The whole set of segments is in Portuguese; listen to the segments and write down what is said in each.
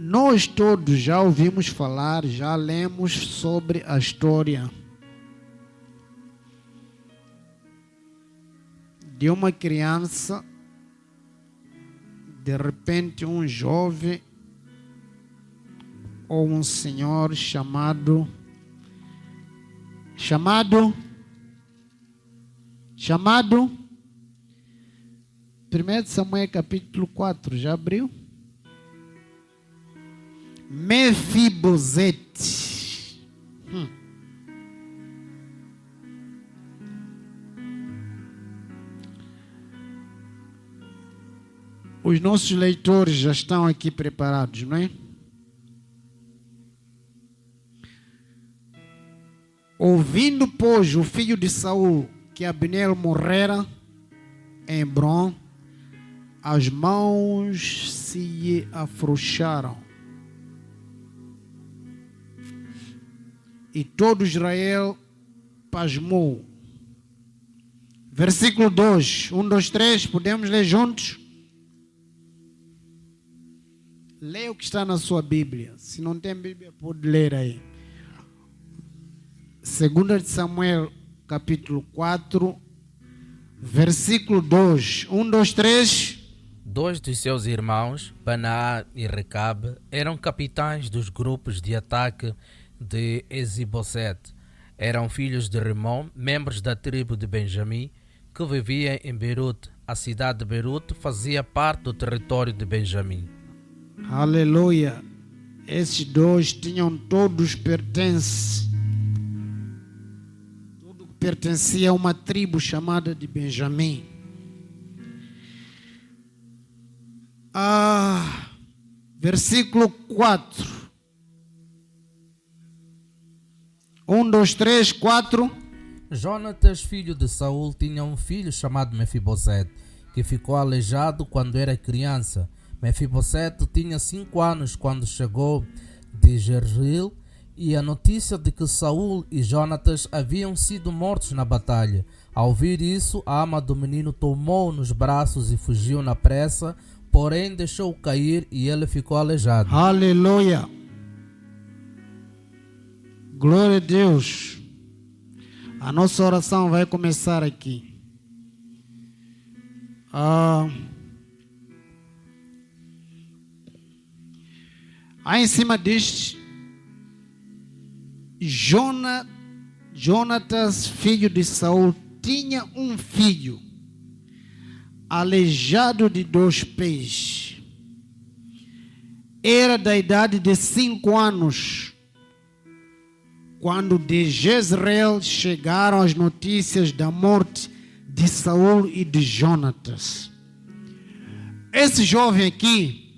Nós todos já ouvimos falar, já lemos sobre a história de uma criança, de repente um jovem ou um senhor chamado 1 Samuel capítulo 4, já abriu? Mefibosete. Os nossos leitores já estão aqui preparados, não é? Ouvindo, pois, o filho de Saul que Abner morrera em Hebrom, as mãos se lhe afrouxaram. E todo Israel pasmou. Versículo 2. 1, 2, 3. Podemos ler juntos? Leia o que está na sua Bíblia. Se não tem Bíblia, pode ler aí. 2 de Samuel, capítulo 4, versículo 2. 1, 2, 3. Dois dos seus irmãos, Banaá e Recabe, eram capitães dos grupos de ataque de Esibosete. Eram filhos de Rimon, membros da tribo de Benjamim, que vivia em Beirute. A cidade de Beirute fazia parte do território de Benjamim. Aleluia. Esses dois tinham todos pertences. Tudo pertencia a uma tribo chamada de Benjamim. Versículo 4. 1, 2, 3, 4. Jonatas, filho de Saul, tinha um filho chamado Mefibosete, que ficou aleijado quando era criança. Mefibosete tinha 5 anos quando chegou de Jezreel, e a notícia de que Saul e Jonatas haviam sido mortos na batalha. Ao ouvir isso, a ama do menino tomou-o nos braços e fugiu na pressa, porém deixou-o cair e ele ficou aleijado. Aleluia. Glória a Deus. A nossa oração vai começar aqui. Aí em cima diz: Jonatas, filho de Saul, tinha um filho aleijado de 2 pés. Era da idade de 5 anos. Quando de Jezreel chegaram as notícias da morte de Saul e de Jonatas. Esse jovem aqui,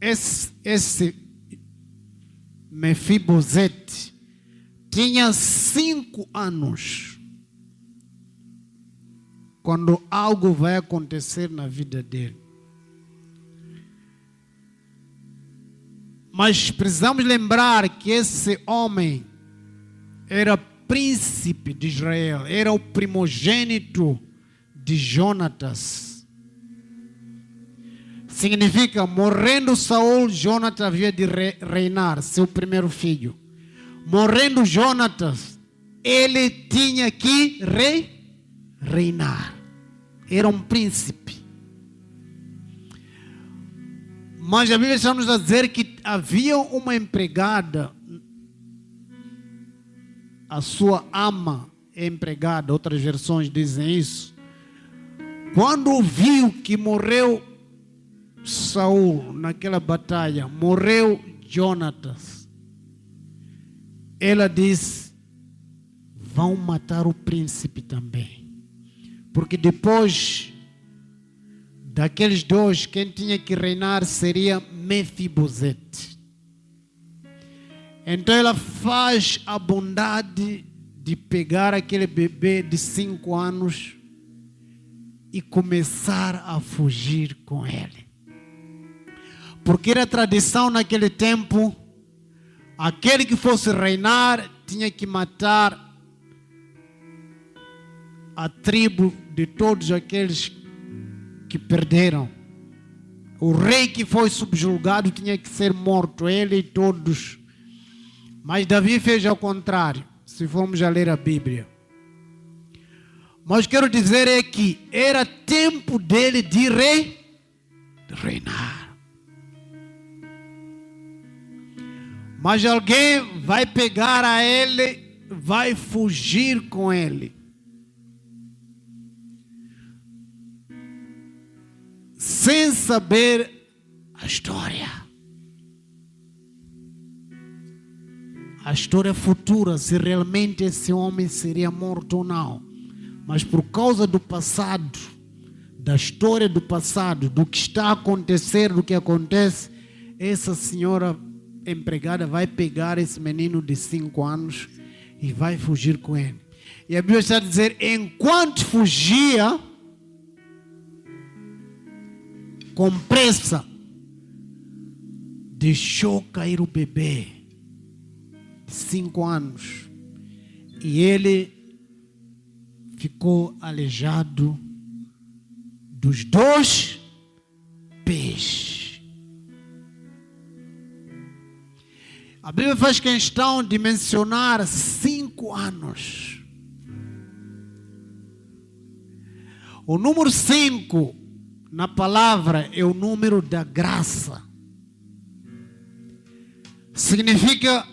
esse Mefibosete, tinha 5 anos quando algo vai acontecer na vida dele. Mas precisamos lembrar que esse homem era príncipe de Israel, era o primogênito de Jonatas. Significa, morrendo Saul, Jonatas havia de reinar, seu primeiro filho. Morrendo Jonatas, ele tinha que reinar. Era um príncipe. Mas a Bíblia está nos a dizer que havia uma empregada, a sua ama empregada, outras versões dizem isso. Quando viu que morreu Saul naquela batalha, morreu Jonatas, ela disse: vão matar o príncipe também. Porque depois daqueles dois, quem tinha que reinar seria Mefibosete. Então ela faz a bondade de pegar aquele bebê de 5 anos e começar a fugir com ele. Porque era tradição naquele tempo, aquele que fosse reinar tinha que matar a tribo de todos aqueles que perderam O rei que foi subjugado tinha que ser morto, ele e todos. Mas Davi fez ao contrário, se formos a ler a Bíblia. Mas quero dizer é que era tempo dele de reinar. Mas alguém vai pegar a ele, vai fugir com ele. Sem saber a história. A história futura, se realmente esse homem seria morto ou não. Mas por causa do passado, da história do passado, do que está a acontecer, do que acontece, essa senhora empregada vai pegar esse menino de 5 anos e vai fugir com ele. E a Bíblia está a dizer, enquanto fugia, com pressa, deixou cair o bebê de 5 anos. E ele ficou aleijado dos 2 pés. A Bíblia faz questão de mencionar 5 anos. O número 5 na palavra é o número da graça. Significa,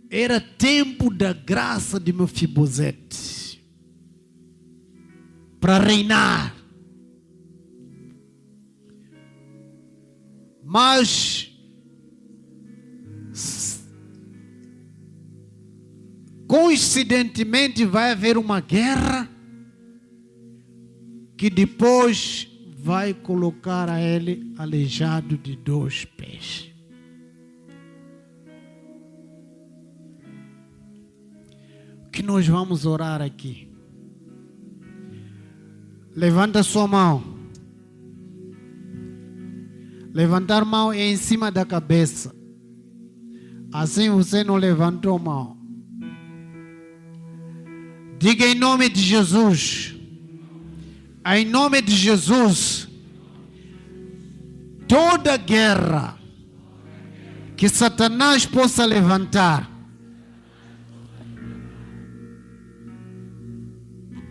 era tempo da graça de Mefibosete para reinar. Mas coincidentemente vai haver uma guerra que depois vai colocar a ele aleijado de 2 pés. O que nós vamos orar aqui? Levanta sua mão. Levantar a mão é em cima da cabeça. Assim você não levantou a mão. Diga em nome de Jesus. Em nome de Jesus. Toda guerra que Satanás possa levantar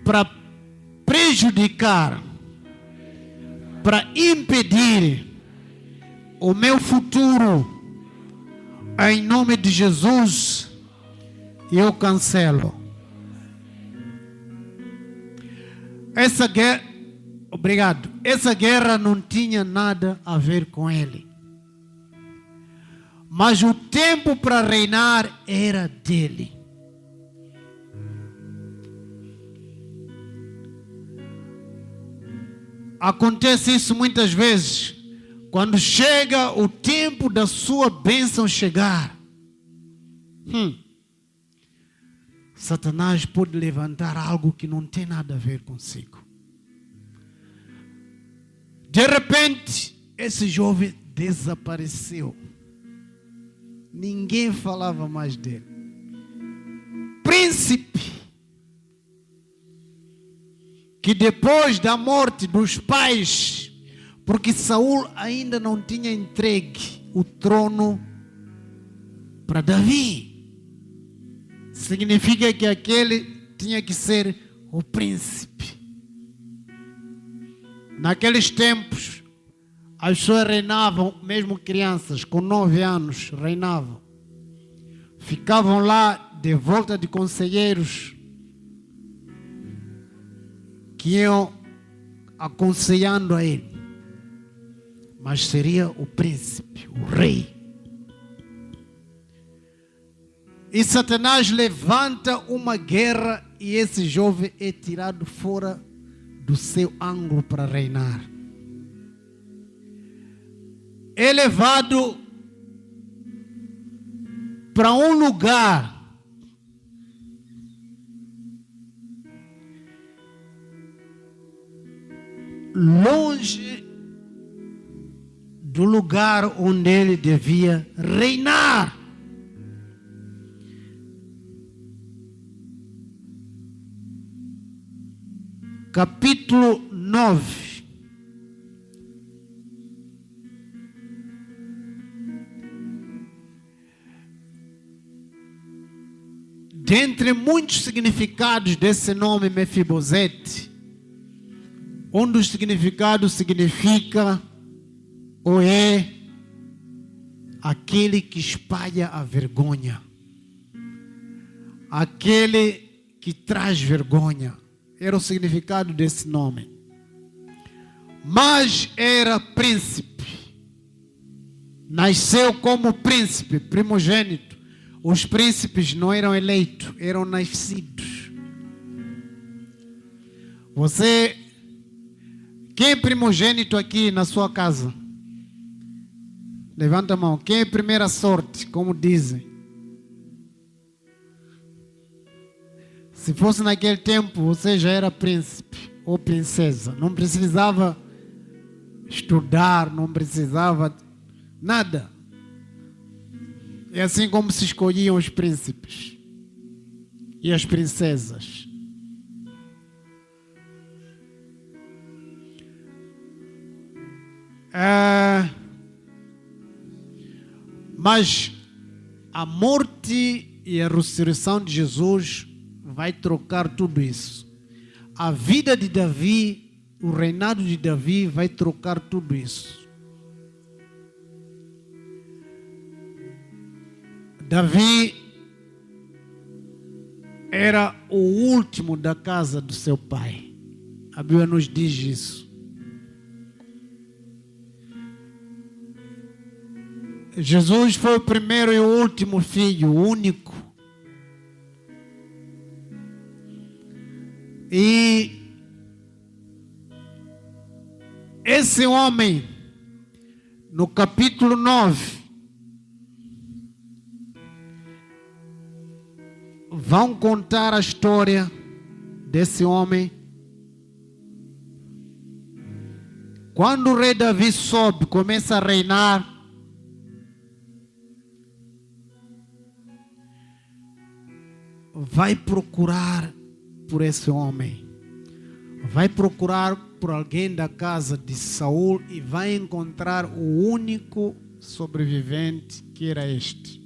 para prejudicar, para impedir o meu futuro, em nome de Jesus, eu cancelo. Essa guerra, obrigado. Essa guerra não tinha nada a ver com ele. Mas o tempo para reinar era dele. Acontece isso muitas vezes. Quando chega o tempo da sua bênção chegar, Satanás pode levantar algo que não tem nada a ver consigo. De repente, esse jovem desapareceu. Ninguém falava mais dele. Príncipe, que depois da morte dos pais, porque Saul ainda não tinha entregue o trono para Davi, significa que aquele tinha que ser o príncipe. Naqueles tempos, as pessoas reinavam, mesmo crianças com 9 anos reinavam. Ficavam lá de volta de conselheiros que iam aconselhando a ele. Mas seria o príncipe, o rei. E Satanás levanta uma guerra e esse jovem é tirado fora do seu ângulo para reinar. É levado para um lugar longe do lugar onde ele devia reinar. Capítulo 9. dentre muitos significados desse nome Mefibosete, um dos significados significa ou é aquele que espalha a vergonha, aquele que traz vergonha. Era o significado desse nome. Mas era príncipe, nasceu como príncipe, primogênito. Os príncipes não eram eleitos, eram nascidos. Quem é primogênito aqui na sua casa? Levanta a mão. Quem é primeira sorte, como dizem? Se fosse naquele tempo, você já era príncipe ou princesa. Não precisava estudar, não precisava nada. É assim como se escolhiam os príncipes e as princesas. Mas a morte e a ressurreição de Jesus vai trocar tudo isso. A vida de Davi, o reinado de Davi vai trocar tudo isso. Davi era o último da casa do seu pai. A Bíblia nos diz isso. Jesus foi o primeiro e o último filho, o único. E esse homem, no capítulo 9, vão contar a história desse homem. Quando o rei Davi sobe, começa a reinar, vai procurar por esse homem, vai procurar por alguém da casa de Saul e vai encontrar o único sobrevivente, que era este.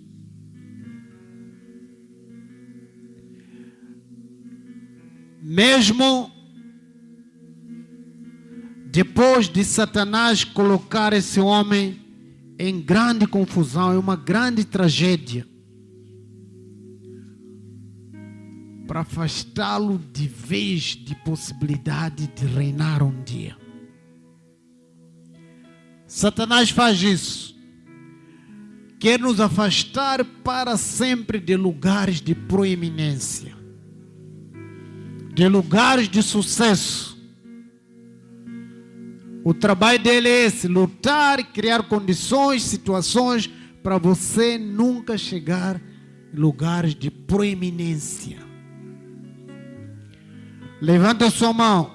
Mesmo depois de Satanás colocar esse homem em grande confusão, em uma grande tragédia, para afastá-lo de vez de possibilidade de reinar um dia. Satanás faz isso. Quer nos afastar para sempre de lugares de proeminência, de lugares de sucesso. O trabalho dele é esse: lutar, criar condições, situações para você nunca chegar em lugares de proeminência. Levanta a sua mão.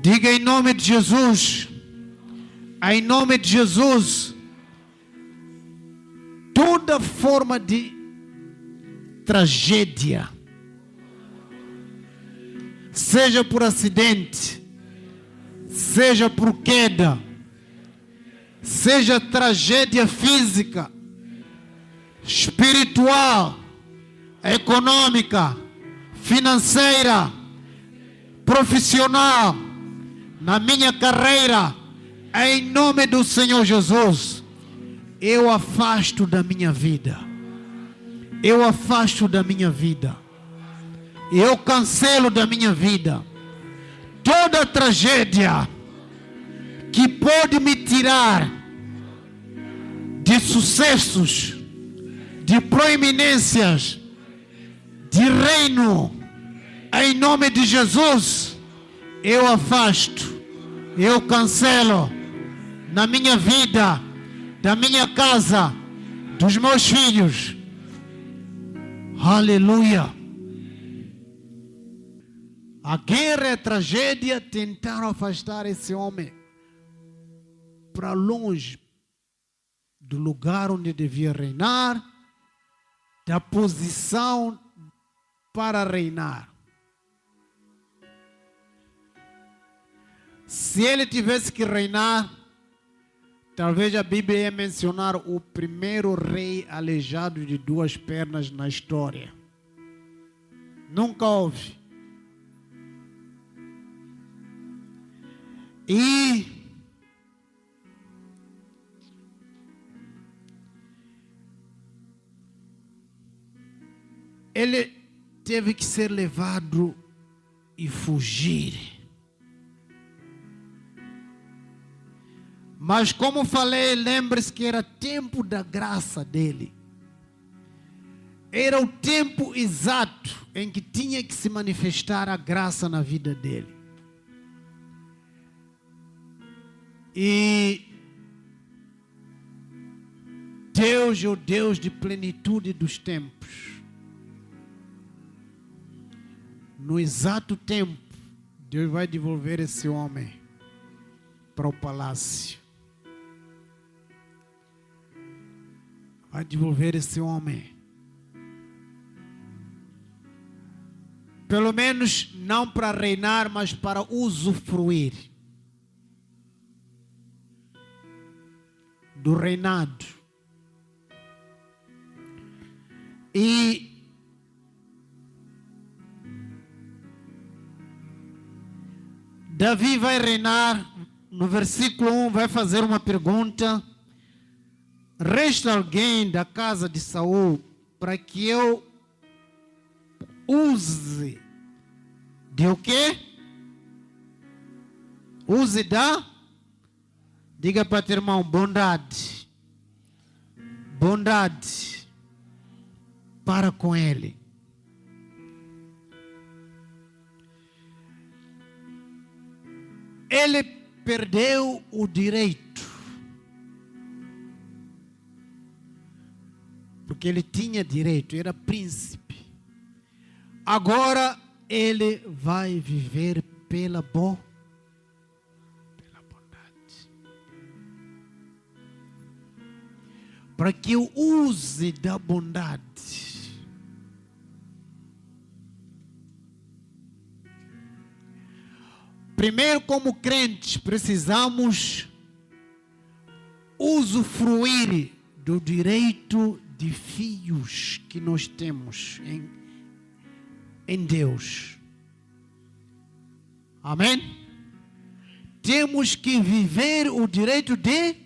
Diga em nome de Jesus. Em nome de Jesus. Toda forma de tragédia, seja por acidente, seja por queda, seja tragédia física, espiritual, econômica, financeira, profissional, na minha carreira, em nome do Senhor Jesus, eu afasto da minha vida. Eu afasto da minha vida. Eu cancelo da minha vida toda tragédia que pode me tirar de sucessos, de proeminências, de reino. Em nome de Jesus, eu afasto, eu cancelo na minha vida, da minha casa, dos meus filhos. Aleluia. A guerra e a tragédia tentaram afastar esse homem para longe do lugar onde devia reinar, da posição para reinar. Se ele tivesse que reinar, Talvez a Bíblia ia mencionar o primeiro rei aleijado de 2 pernas na história. Nunca houve. E ele teve que ser levado e fugir. Mas como falei, lembre-se que era tempo da graça dele. Era o tempo exato em que tinha que se manifestar a graça na vida dele. E Deus é o Deus de plenitude dos tempos. No exato tempo, Deus vai devolver esse homem para o palácio. Vai devolver esse homem. Pelo menos não para reinar, mas para usufruir do reinado. E Davi vai reinar. No versículo 1 vai fazer uma pergunta: resta alguém da casa de Saul para que eu use de o quê? Use da? Diga para o teu irmão, bondade. Bondade para com ele. Ele perdeu o direito, porque ele tinha direito, era príncipe. Agora ele vai viver pela bondade. Para que eu use da bondade. Primeiro, como crentes, precisamos usufruir do direito de filhos que nós temos em Deus. Amém? Temos que viver o direito de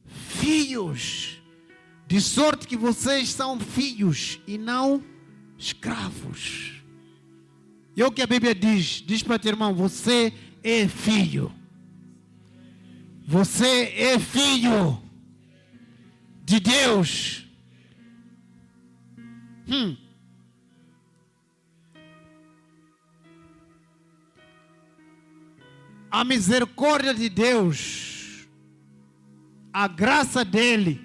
filhos, de sorte que vocês são filhos e não escravos. E é o que a Bíblia diz para o teu irmão, você é filho. Você é filho de Deus. A misericórdia de Deus, a graça dele,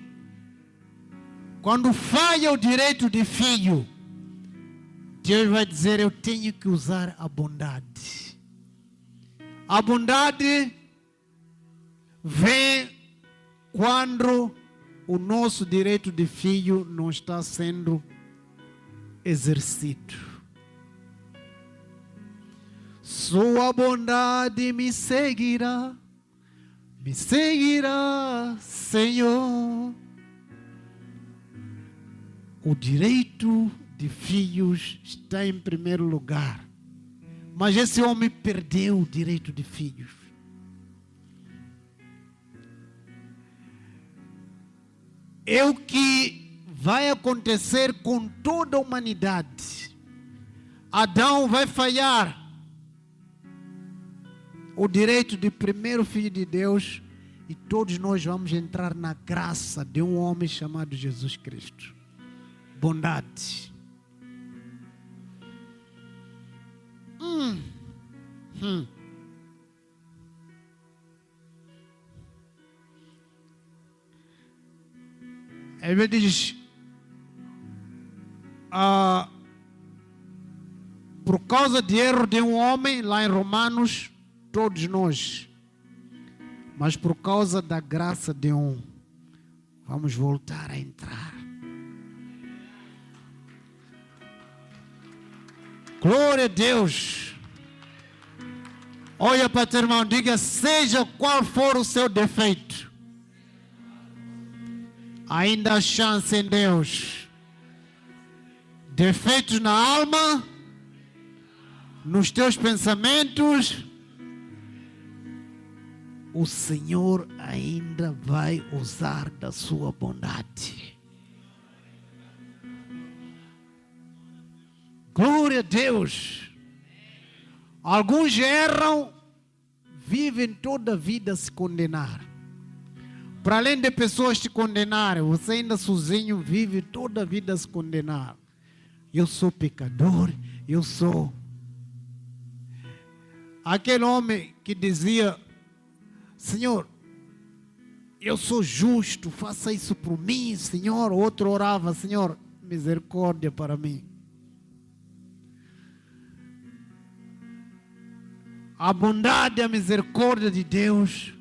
quando falha o direito de filho, Deus vai dizer, eu tenho que usar a bondade. A bondade vem quando o nosso direito de filho não está sendo exercido. Sua bondade me seguirá, Senhor. O direito de filhos está em primeiro lugar. Mas esse homem perdeu o direito de filhos. É o que vai acontecer com toda a humanidade. Adão vai falhar o direito de primeiro filho de Deus e todos nós vamos entrar na graça de um homem chamado Jesus Cristo. Bondade. Ele diz, por causa de erro de um homem, lá em Romanos, todos nós, mas por causa da graça de um, vamos voltar a entrar. Glória a Deus. Olha para o teu irmão, diga, seja qual for o seu defeito, Ainda há chance em Deus. Defeitos na alma, nos teus pensamentos, o Senhor ainda vai usar da sua bondade. Glória a Deus. Alguns erram, vivem toda a vida a se condenar. Para além de pessoas te condenarem, você ainda sozinho vive toda a vida a se condenar. Eu sou pecador, eu sou. Aquele homem que dizia: Senhor, eu sou justo, faça isso por mim, Senhor. Outro orava: Senhor, misericórdia para mim. A bondade e a misericórdia de Deus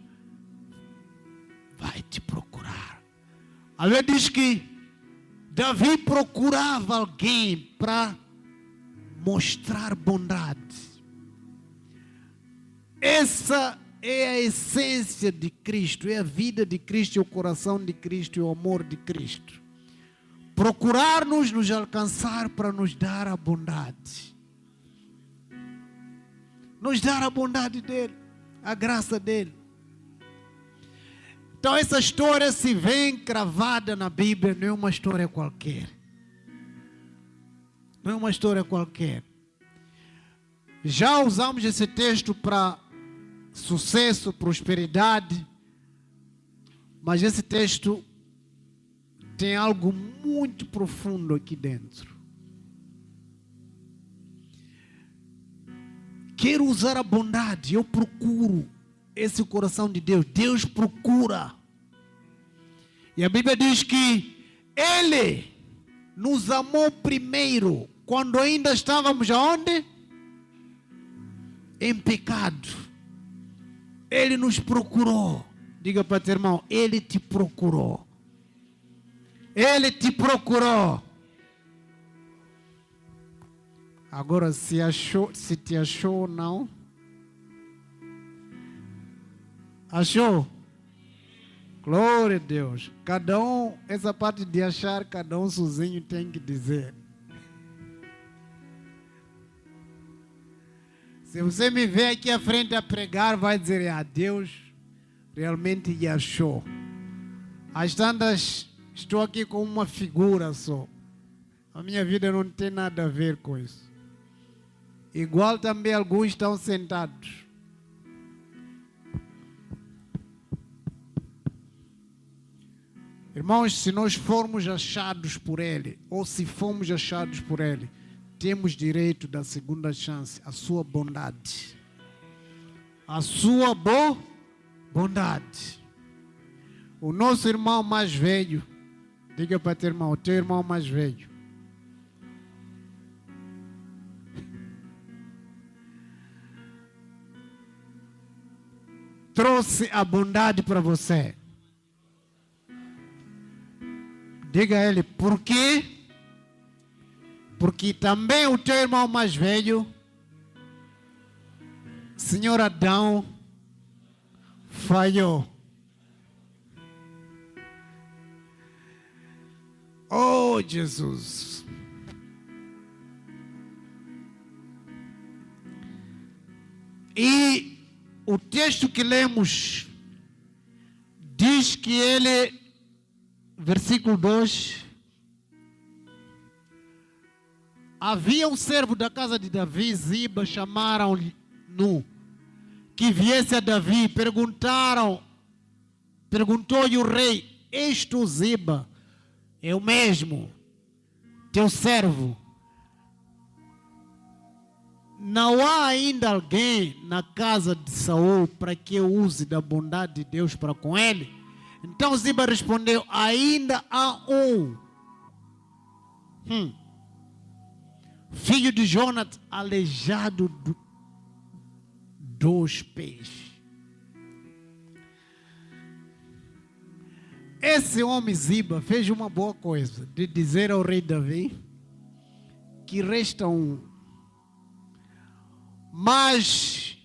vai te procurar. A Bíblia diz que Davi procurava alguém para mostrar bondade. Essa é a essência de Cristo, é a vida de Cristo, é o coração de Cristo, é o amor de Cristo. Procurar-nos, nos alcançar para nos dar a bondade. Nos dar a bondade dele, a graça dele. Então essa história se vê encravada na Bíblia, não é uma história qualquer. Não é uma história qualquer. Já usamos esse texto para sucesso, prosperidade, mas esse texto tem algo muito profundo aqui dentro. Quero usar a bondade, eu procuro esse coração de Deus. Deus procura. E a Bíblia diz que Ele nos amou primeiro, quando ainda estávamos aonde? Em pecado. Ele nos procurou. Diga para teu irmão: Ele te procurou. Ele te procurou. Agora, se te achou ou não. Achou? Glória a Deus. Cada um, essa parte de achar, cada um sozinho tem que dizer. Se você me vê aqui à frente a pregar, vai dizer: Deus realmente me achou. As tantas, estou aqui com uma figura só. A minha vida não tem nada a ver com isso. Igual também alguns estão sentados. Irmãos, se nós formos achados por Ele, ou se fomos achados por Ele, temos direito da segunda chance, a sua bondade. A sua bondade. O nosso irmão mais velho, diga para teu irmão, o teu irmão mais velho, trouxe a bondade para você. Diga a ele: por quê? Porque também o teu irmão mais velho, Senhor Adão, falhou. Oh, Jesus. E o texto que lemos diz que ele, versículo 2, havia um servo da casa de Davi, Ziba, chamaram-no, que viesse a Davi. Perguntou-lhe o rei: és tu Ziba? Eu mesmo, teu servo. Não há ainda alguém na casa de Saul para que eu use da bondade de Deus para com ele? Então Ziba respondeu: ainda há um, filho de Jonatas, aleijado dos pés. Esse homem Ziba fez uma boa coisa de dizer ao rei Davi que resta um. Mas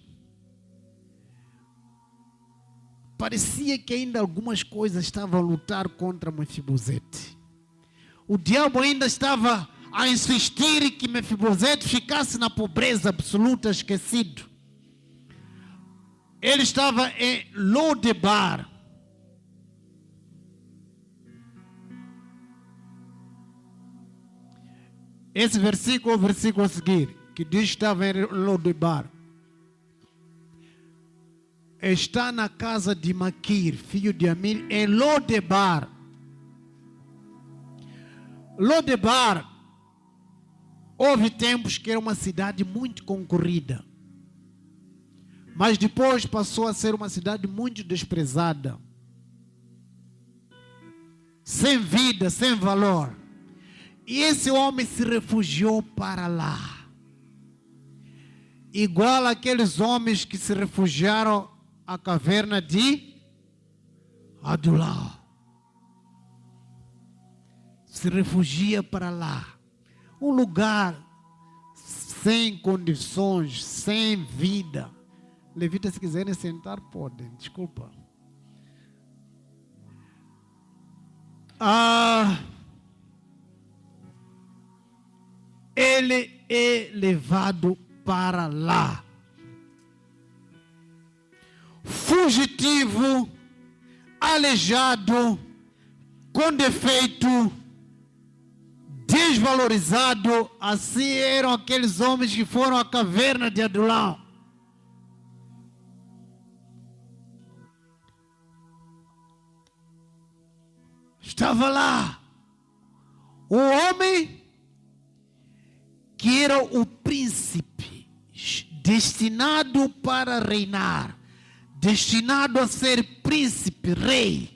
parecia que ainda algumas coisas estavam a lutar contra Mefibosete. O diabo ainda estava a insistir que Mefibosete ficasse na pobreza absoluta, esquecido. Ele estava em Lodebar. Esse versículo é o versículo a seguir, que diz que estava em Lodebar. Está na casa de Maquir, filho de Amir, em Lodebar. Lodebar, houve tempos que era uma cidade muito concorrida, mas depois passou a ser uma cidade muito desprezada, sem vida, sem valor. E esse homem se refugiou para lá, igual aqueles homens que se refugiaram à caverna de Adulam. Se refugia para lá, um lugar sem condições, sem vida. Levitas, se quiserem sentar, podem, desculpa. Ele é levado para lá, fugitivo, aleijado, com defeito, desvalorizado. Assim eram aqueles homens que foram à caverna de Adulam. Estava lá o homem que era o príncipe, destinado para reinar, destinado a ser príncipe, rei.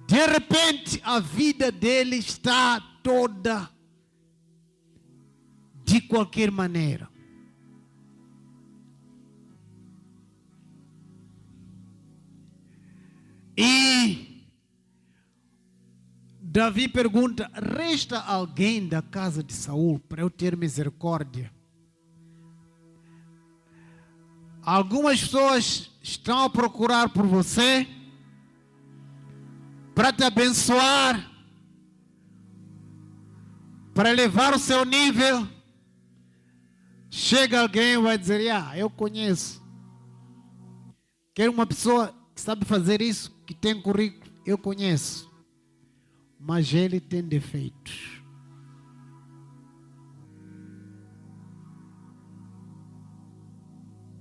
De repente, a vida dele está toda de qualquer maneira. E Davi pergunta: resta alguém da casa de Saul para eu ter misericórdia? Algumas pessoas estão a procurar por você para te abençoar, para elevar o seu nível. Chega alguém e vai dizer: eu conheço. Quero uma pessoa que sabe fazer isso, que tem currículo. Eu conheço. Mas ele tem defeitos.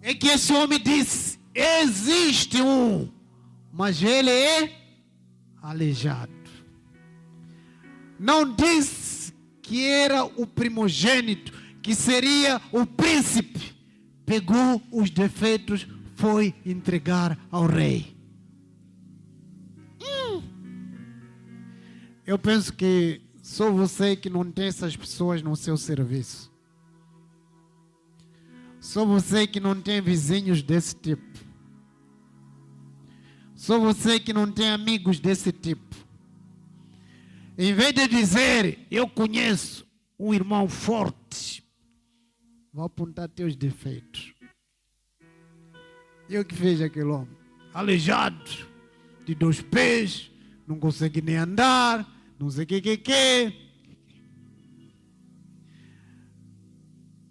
É que esse homem disse: existe um, mas ele é aleijado. Não disse que era o primogênito, que seria o príncipe. Pegou os defeitos, foi entregar ao rei. Eu penso que só você que não tem essas pessoas no seu serviço. Só você que não tem vizinhos desse tipo. Só você que não tem amigos desse tipo. Em vez de dizer: eu conheço um irmão forte, vou apontar teus defeitos. E o que fez aquele homem? Aleijado, de 2 pés, não consegue nem andar, não sei o que.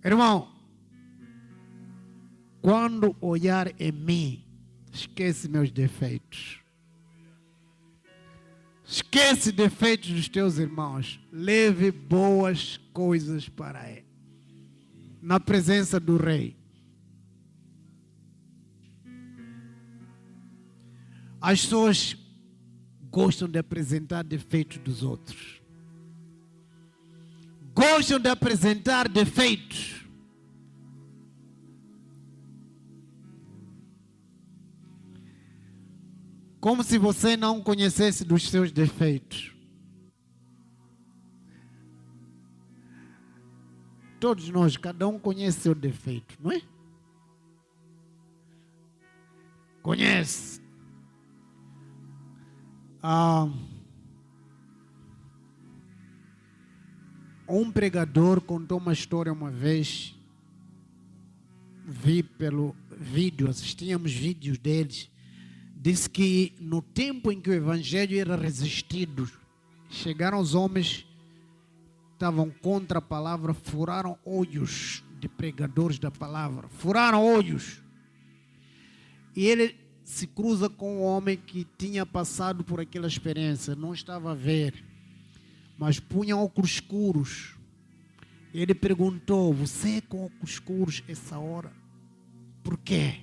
Irmão, quando olhar em mim, esquece meus defeitos. Esquece defeitos dos teus irmãos. Leve boas coisas para ele, na presença do rei. As pessoas gostam de apresentar defeitos dos outros. Gostam de apresentar defeitos. Como se você não conhecesse dos seus defeitos. Todos nós, cada um conhece seu defeito, não é? Conhece. Um pregador contou uma história uma vez. Vi pelo vídeo, assistíamos vídeos deles, Diz que no tempo em que o evangelho era resistido, chegaram os homens que estavam contra a palavra, furaram olhos de pregadores da palavra, furaram olhos. E ele se cruza com um homem que tinha passado por aquela experiência, não estava a ver, mas punha óculos escuros. Ele perguntou: você com óculos escuros essa hora? Por quê?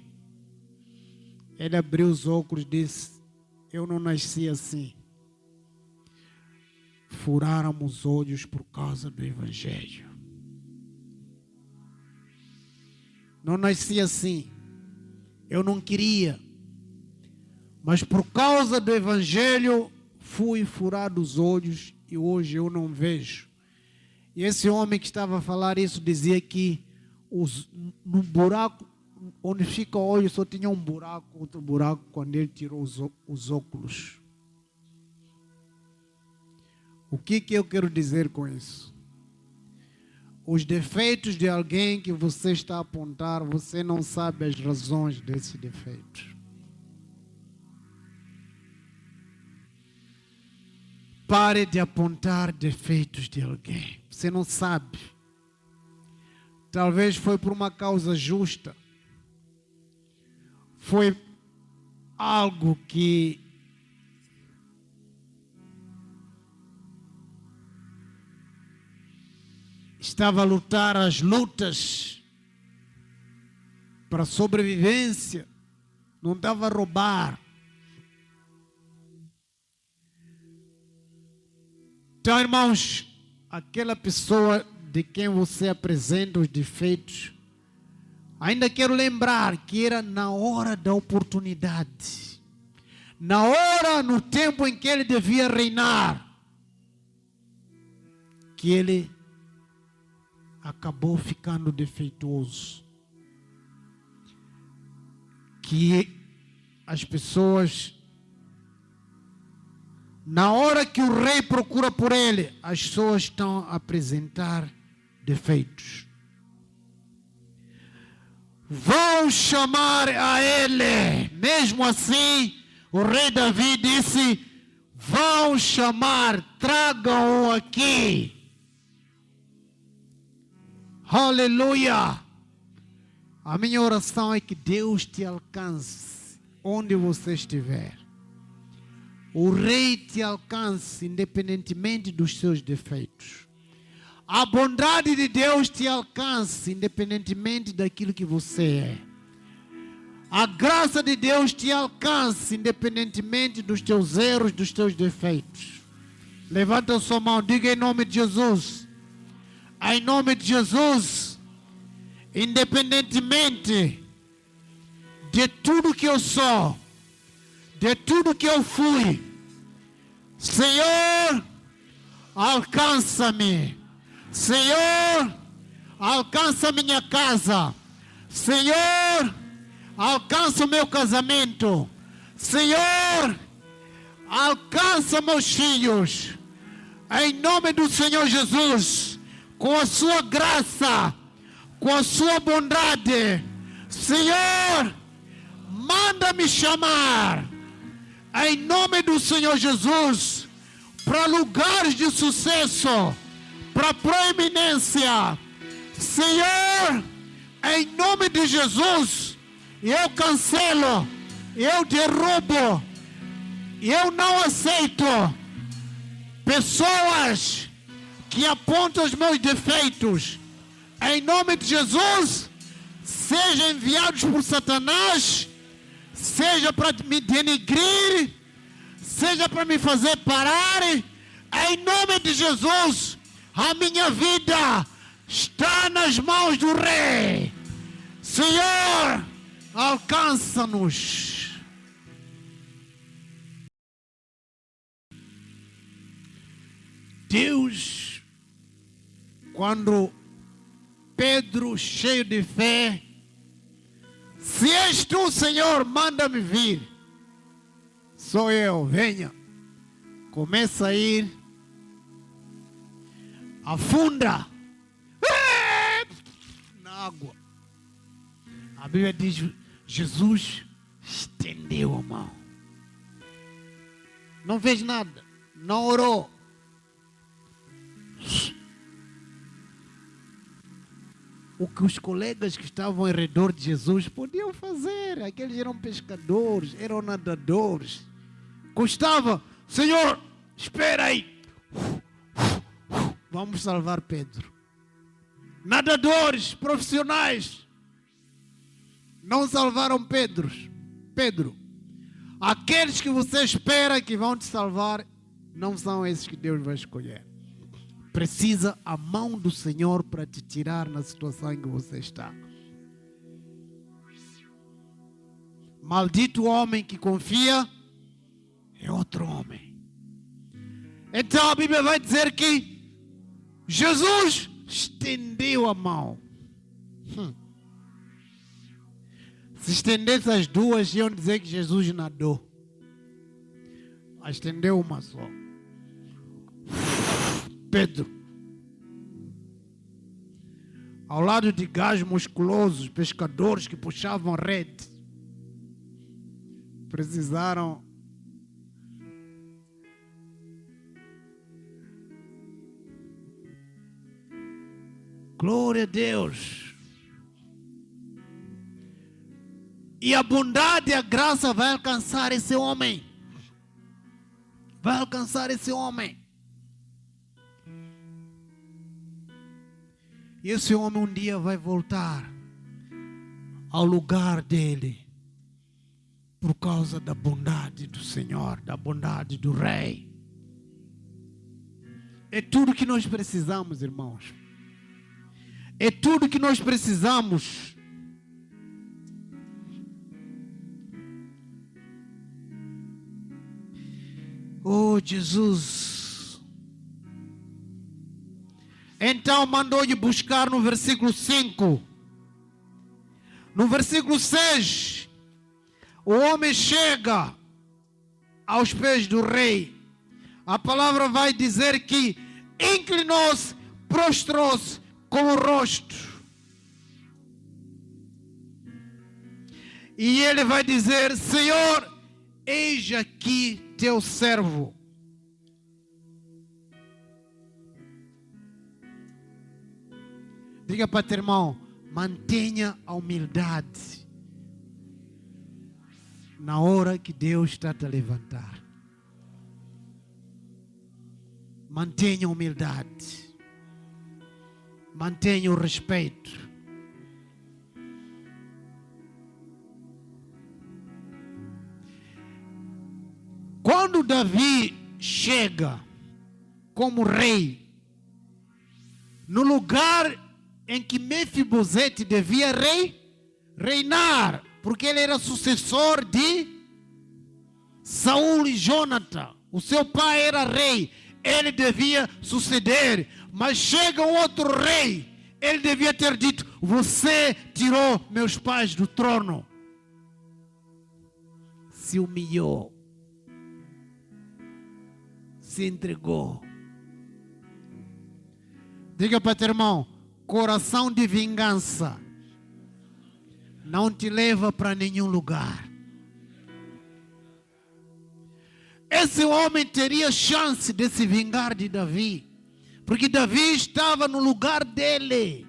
Ele abriu os óculos e disse: eu não nasci assim. Furaram os olhos por causa do evangelho. Não nasci assim. Eu não queria. Mas por causa do evangelho fui furado os olhos e hoje eu não vejo. E esse homem que estava a falar isso dizia que no buraco onde fica o olho só tinha um buraco, outro buraco quando ele tirou os óculos. O que eu quero dizer com isso? Os defeitos de alguém que você está a apontar, você não sabe as razões desses defeitos. Pare de apontar defeitos de alguém. Você não sabe. Talvez foi por uma causa justa. Foi algo que estava a lutar as lutas para a sobrevivência. Não estava a roubar. Então, irmãos, aquela pessoa de quem você apresenta os defeitos, ainda quero lembrar que era na hora da oportunidade, na hora, no tempo em que ele devia reinar, que ele acabou ficando defeituoso. Que as pessoas, na hora que o rei procura por ele, as pessoas estão a apresentar defeitos. Vão chamar a ele. Mesmo assim, o rei Davi disse: vão chamar, tragam-o aqui. Aleluia! A minha oração é que Deus te alcance onde você estiver. O rei te alcance independentemente dos seus defeitos. A bondade de Deus te alcance independentemente daquilo que você é. A graça de Deus te alcance independentemente dos teus erros, dos teus defeitos. Levanta a sua mão, diga em nome de Jesus. Em nome de Jesus, independentemente de tudo que eu sou, de tudo que eu fui, Senhor, alcança-me. Senhor, alcança minha casa. Senhor, alcança o meu casamento. Senhor, alcança meus filhos. Em nome do Senhor Jesus, com a sua graça, com a sua bondade, Senhor, manda-me chamar, em nome do Senhor Jesus, para lugares de sucesso, para proeminência. Senhor, em nome de Jesus, eu cancelo, eu derrubo, eu não aceito pessoas que apontam os meus defeitos. Em nome de Jesus, sejam enviados por Satanás, seja para me denigrir, seja para me fazer parar. Em nome de Jesus, a minha vida está nas mãos do Rei. Senhor, alcança-nos. Deus, quando Pedro, cheio de fé, se és tu, Senhor, manda-me vir. Sou eu, venha. Começa a ir. Afunda na água. A Bíblia diz: Jesus estendeu a mão. Não fez nada. Não orou. O que os colegas que estavam ao redor de Jesus podiam fazer. Aqueles eram pescadores, eram nadadores. Custava, Senhor, espera aí. Vamos salvar Pedro. Nadadores profissionais não salvaram Pedro. Aqueles que você espera que vão te salvar não são esses que Deus vai escolher. Precisa a mão do Senhor para te tirar na situação em que você está. Maldito o homem que confia em outro homem. Então a Bíblia vai dizer que Jesus estendeu a mão. Se estendesse as duas, iam dizer que Jesus nadou. Mas estendeu uma só. Pedro, ao lado de gajos musculosos, pescadores que puxavam rede, precisaram glória a Deus. E a bondade e a graça vai alcançar esse homem. Vai alcançar esse homem. E esse homem um dia vai voltar ao lugar dele por causa da bondade do Senhor, da bondade do Rei. É tudo que nós precisamos, irmãos. É tudo que nós precisamos. Oh, Jesus. Então mandou-lhe buscar no versículo 5. No versículo 6, o homem chega aos pés do rei. A palavra vai dizer que inclinou-se, prostrou-se com o rosto. E ele vai dizer: Senhor, eis aqui teu servo. Diga para teu irmão, mantenha a humildade na hora que Deus está a te levantar. Mantenha a humildade. Mantenha o respeito. Quando Davi chega como rei no lugar em que Mefibosete devia reinar, porque ele era sucessor de Saul e Jonathan. O seu pai era rei, ele devia suceder. Mas chega um outro rei, ele devia ter dito: você tirou meus pais do trono. Se humilhou, se entregou. Diga para teu irmão: coração de vingança não te leva para nenhum lugar. Esse homem teria chance de se vingar de Davi, porque Davi estava no lugar dele.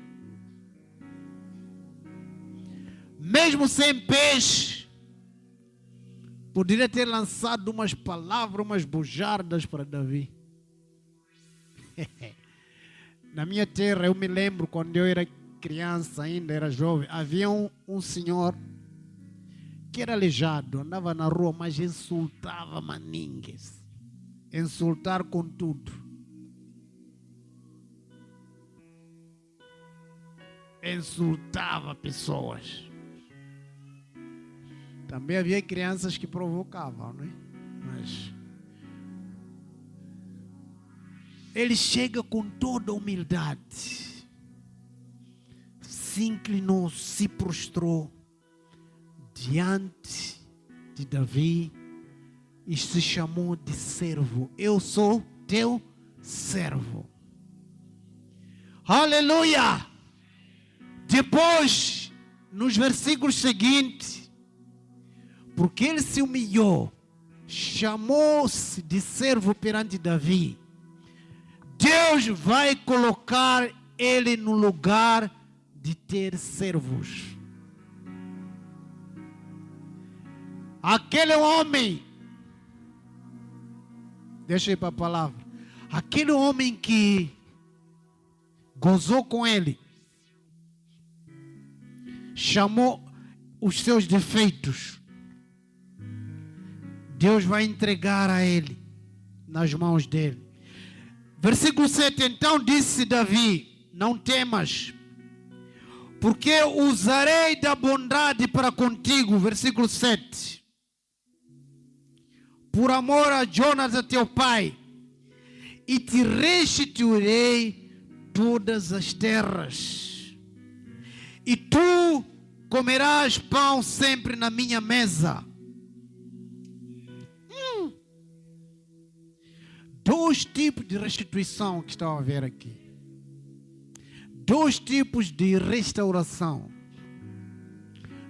Mesmo sem peixe, poderia ter lançado umas palavras, umas bujardas para Davi. Na minha terra, eu me lembro quando eu era criança, ainda era jovem, havia um senhor que era aleijado, andava na rua, mas insultava maningues. Insultar com tudo. Insultava pessoas. Também havia crianças que provocavam, não é? Mas ele chega com toda a humildade, se inclinou, se prostrou diante de Davi e se chamou de servo. Eu sou teu servo. Aleluia! Depois, nos versículos seguintes, porque ele se humilhou, chamou-se de servo perante Davi, Deus vai colocar ele no lugar de ter servos. Aquele homem, deixa eu ir para a palavra, aquele homem que gozou com ele, chamou os seus defeitos, Deus vai entregar a ele nas mãos dele. Versículo 7, então disse Davi, não temas, porque usarei da bondade para contigo. Versículo 7, por amor a Jonas, teu pai, e te restituirei todas as terras, e tu comerás pão sempre na minha mesa. Dois tipos de restituição que estão a ver aqui. Dois tipos de restauração.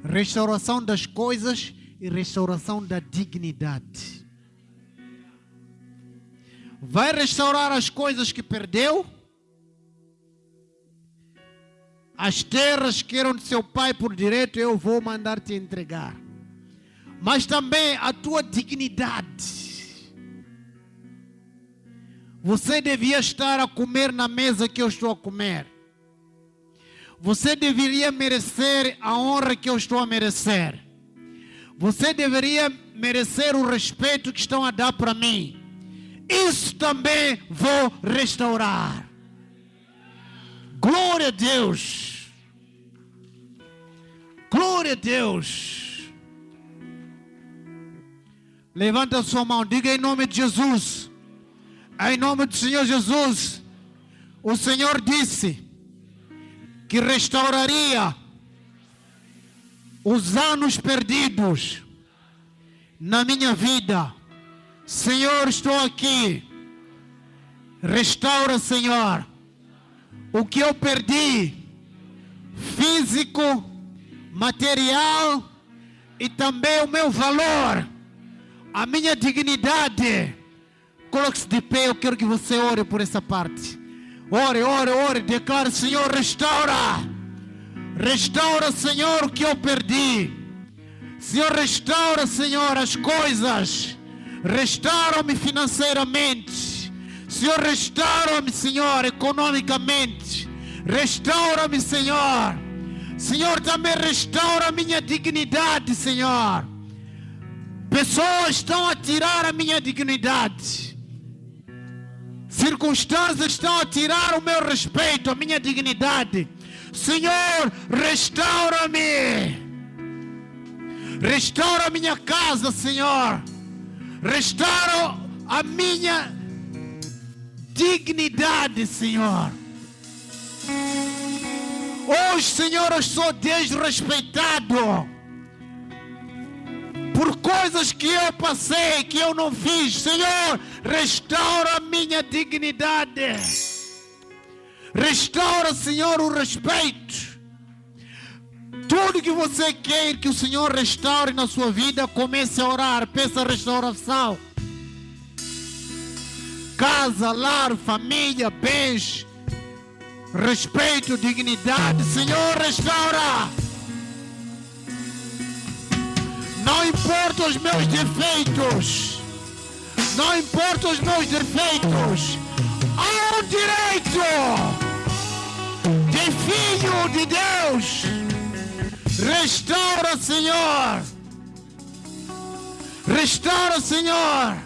Restauração das coisas e restauração da dignidade. Vai restaurar as coisas que perdeu, as terras que eram de seu pai por direito, eu vou mandar te entregar. Mas também a tua dignidade. Você devia estar a comer na mesa que eu estou a comer. Você deveria merecer a honra que eu estou a merecer. Você deveria merecer o respeito que estão a dar para mim. Isso também vou restaurar. Glória a Deus. Glória a Deus. Levanta a sua mão, diga em nome de Jesus. Em nome do Senhor Jesus. O Senhor disse que restauraria os anos perdidos na minha vida. Senhor, estou aqui. Restaura, Senhor, o que eu perdi, físico, material e também o meu valor, a minha dignidade. Coloque-se de pé, eu quero que você ore por essa parte. Ore, ore, ore, declare, Senhor, restaura. Restaura, Senhor, o que eu perdi. Senhor, restaura, Senhor, as coisas. Restaura-me financeiramente. Senhor, restaura-me, Senhor, economicamente. Restaura-me, Senhor. Senhor, também restaura a minha dignidade, Senhor. Pessoas estão a tirar a minha dignidade. Circunstâncias estão a tirar o meu respeito, a minha dignidade. Senhor, restaura-me. Restaura a minha casa, Senhor. Restaura a minha dignidade, Senhor. Hoje, Senhor, eu sou desrespeitado por coisas que eu passei, que eu não fiz. Senhor, restaura a minha dignidade. Restaura, Senhor, o respeito. Tudo que você quer que o Senhor restaure na sua vida, comece a orar, peça restauração. Casa, lar, família, bens, respeito, dignidade. Senhor, restaura. Não importa os meus defeitos. Não importa os meus defeitos. Há um direito de filho de Deus. Restaura, Senhor. Restaura, Senhor.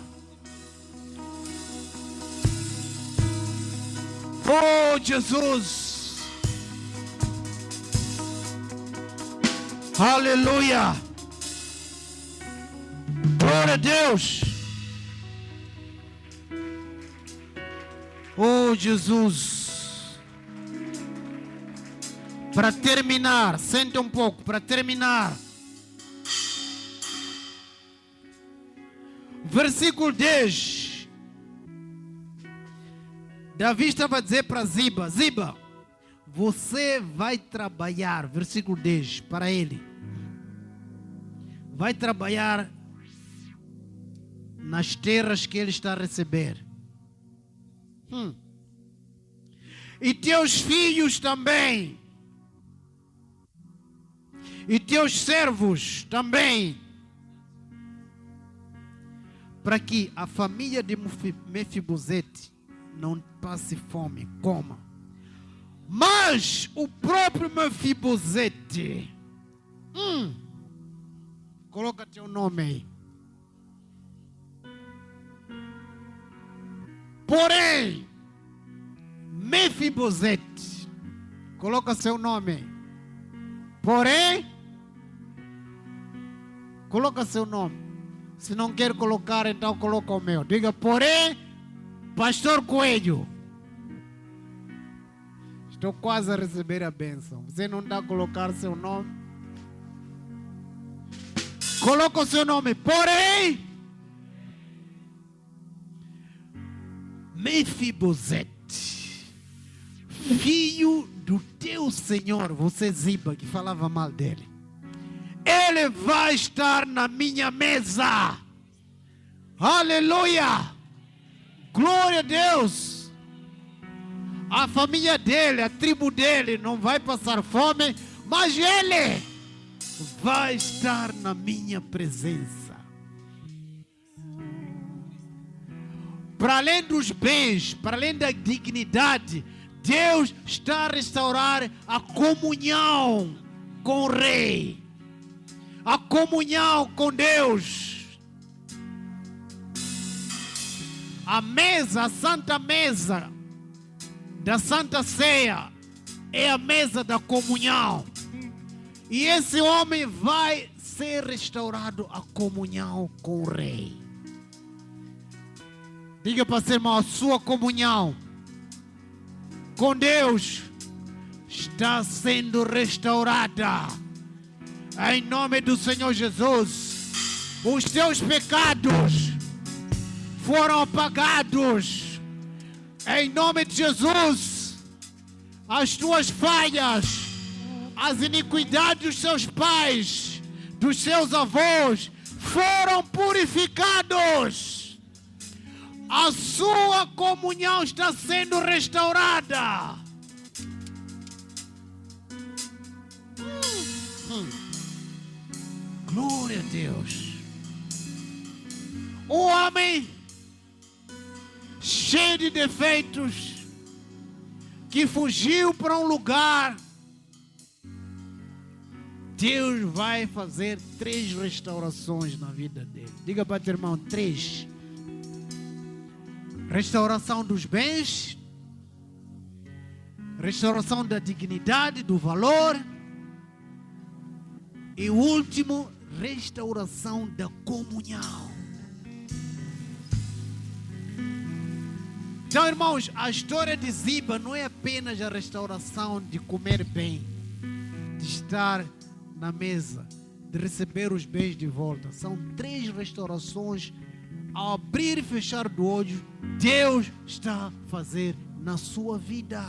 Oh, Jesus. Aleluia. Glória a Deus. Oh, Jesus. Para terminar, senta um pouco, para terminar. Versículo 10. Davi estava a dizer para Ziba: Ziba, você vai trabalhar, versículo 10, para ele. Vai trabalhar nas terras que ele está a receber. E teus filhos também. E teus servos também. Para que a família de Mefibosete não passe fome, coma. Mas o próprio Mefibosete, coloca teu nome aí. Porém, Mefibosete, coloca seu nome aí. Porém, coloca seu nome. Se não quer colocar, então coloca o meu. Diga, porém, Pastor Coelho. Estou quase a receber a bênção. Você não está a colocar seu nome? Coloca o seu nome. Porém, Mefibosete, filho do teu senhor, você Ziba, que falava mal dele, ele vai estar na minha mesa. Aleluia! Glória a Deus! A família dele, a tribo dele não vai passar fome, mas ele vai estar na minha presença. Para além dos bens, para além da dignidade, Deus está a restaurar a comunhão com o Rei, a comunhão com Deus. A mesa, a santa mesa da Santa Ceia é a mesa da comunhão. E esse homem vai ser restaurado a comunhão com o Rei. Diga para seu irmão, a sua comunhão com Deus está sendo restaurada. Em nome do Senhor Jesus, os teus pecados foram apagados. Em nome de Jesus, as tuas falhas, as iniquidades dos seus pais, dos seus avós, foram purificados. A sua comunhão está sendo restaurada. Glória a Deus. O homem cheio de defeitos, que fugiu para um lugar, Deus vai fazer 3 restaurações na vida dele. Diga para teu irmão, 3. Restauração dos bens, restauração da dignidade, do valor, e o último, restauração da comunhão. Então, irmãos, a história de Ziba não é apenas a restauração de comer bem, de estar na mesa, de receber os bens de volta. São 3 restaurações. Ao abrir e fechar do olho, Deus está a fazer na sua vida.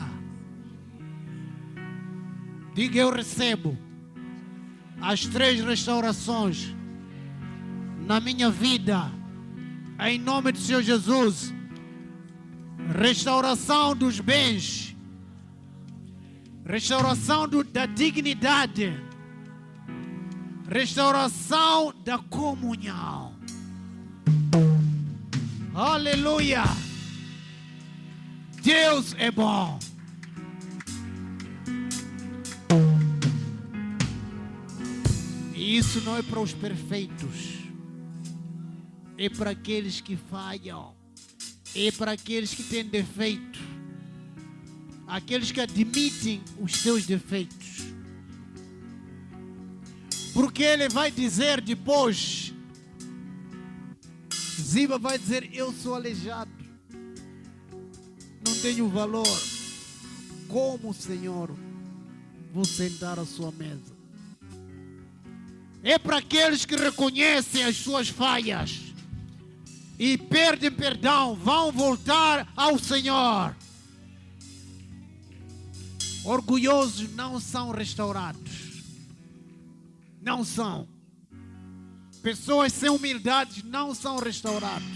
Diga, eu recebo as 3 restaurações na minha vida, em nome do Senhor Jesus. Restauração dos bens, restauração da dignidade, restauração da comunhão. Aleluia! Deus é bom. E isso não é para os perfeitos, é para aqueles que falham. É para aqueles que têm defeito, aqueles que admitem os seus defeitos. Porque ele vai dizer depois, Ziba vai dizer, eu sou aleijado, não tenho valor. Como, Senhor, vou sentar à sua mesa? É para aqueles que reconhecem as suas falhas e perdem perdão, vão voltar ao Senhor. Orgulhosos não são restaurados. Não são. Pessoas sem humildade não são restaurados.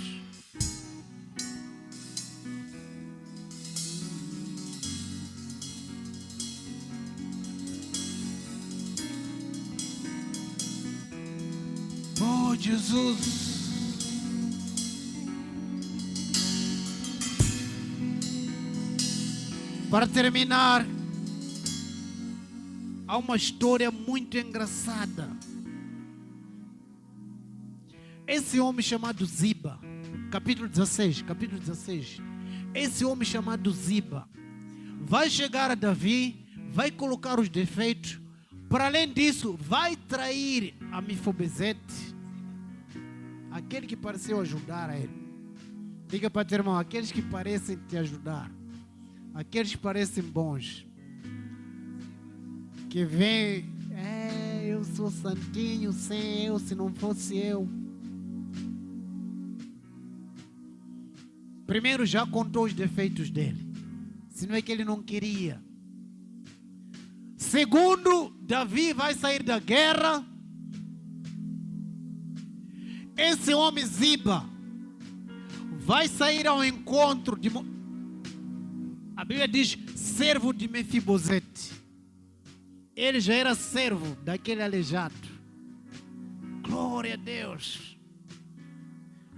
Oh, Jesus. Para terminar, há uma história muito engraçada. Esse homem chamado Ziba, capítulo 16. Esse homem chamado Ziba vai chegar a Davi, vai colocar os defeitos. Para além disso, vai trair a Mefibosete, aquele que pareceu ajudar a ele. Diga para o teu irmão, aqueles que parecem te ajudar, aqueles que parecem bons, que vêm, eu sou santinho, sem eu, se não fosse eu. Primeiro já contou os defeitos dele, se não é que ele não queria. Segundo, Davi vai sair da guerra. Esse homem Ziba vai sair ao encontro de... A Bíblia diz servo de Mefibosete. Ele já era servo daquele aleijado. Glória a Deus.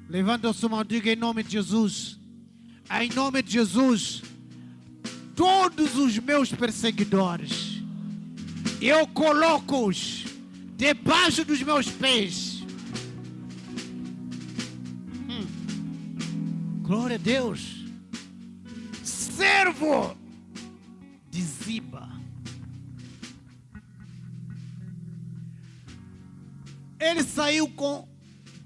Levanta a sua mão e diga em nome de Jesus. Em nome de Jesus, todos os meus perseguidores, eu coloco-os debaixo dos meus pés. Glória a Deus. Servo de Ziba. Ele saiu com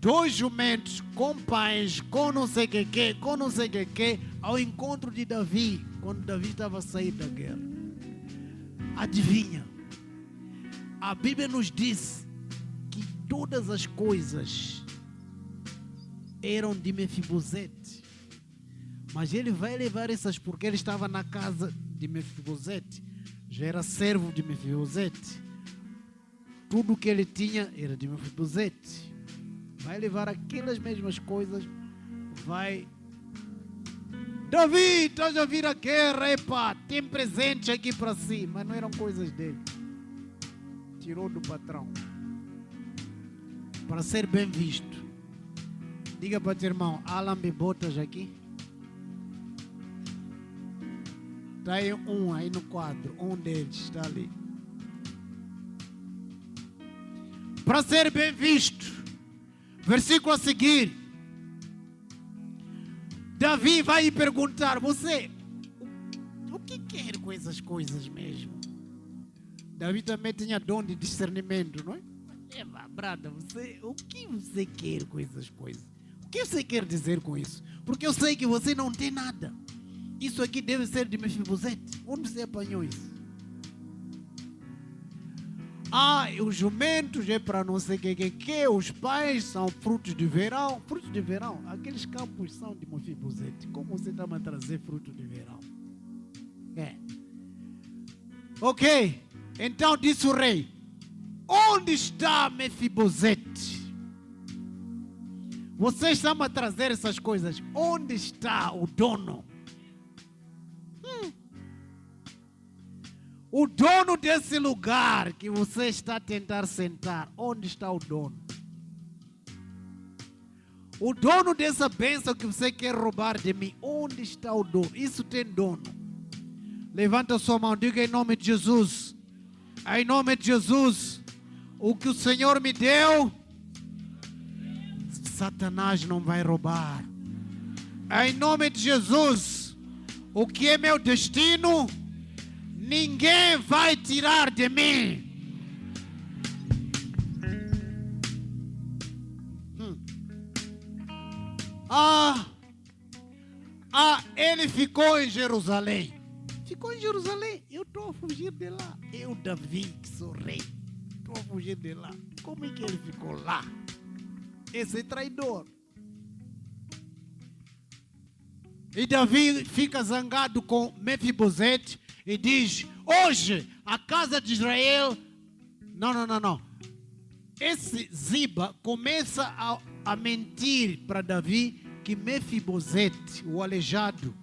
2 jumentos, com pães, com não sei o que, ao encontro de Davi, quando Davi estava a sair da guerra. Adivinha? A Bíblia nos diz que todas as coisas eram de Mefibosete. Mas ele vai levar essas, porque ele estava na casa de Mefibosete, já era servo de Mefibosete. Tudo que ele tinha era de Mefibosete. Vai levar aquelas mesmas coisas, vai... Davi, estás a vir a guerra, epa, tem presente aqui para si. Mas não eram coisas dele. Tirou do patrão. Para ser bem visto. Diga para o teu irmão, Alan Bibotas aqui. Está aí aí no quadro, um deles está ali. Para ser bem visto. Versículo a seguir. Davi vai lhe perguntar, você, o que quer com essas coisas mesmo? Davi também tinha dom de discernimento, não é? Brada, o que você quer com essas coisas? O que você quer dizer com isso? Porque eu sei que você não tem nada. Isso aqui deve ser de Mefibosete. Onde você apanhou isso? Os jumentos é para não sei o que. Os pais são frutos de verão. Frutos de verão? Aqueles campos são de Mefibosete. Como você está a trazer fruto de verão? Ok. Então disse o rei, onde está Mefibosete? Vocês estão a trazer essas coisas. Onde está o dono? O dono desse lugar que você está a tentar sentar, onde está o dono? O dono dessa bênção que você quer roubar de mim, onde está o dono? Isso tem dono. Levanta a sua mão, diga em nome de Jesus. Em nome de Jesus, o que o Senhor me deu, Satanás não vai roubar. Em nome de Jesus, o que é meu destino, ninguém vai tirar de mim. Ele ficou em Jerusalém. Ficou em Jerusalém. Eu estou a fugir de lá. Eu, Davi, que sou rei, estou a fugir de lá. Como é que ele ficou lá? Esse é traidor. E Davi fica zangado com Mefibosete e diz, hoje a casa de Israel... Não. esse Ziba começa a mentir para Davi que Mefibosete, o aleijado,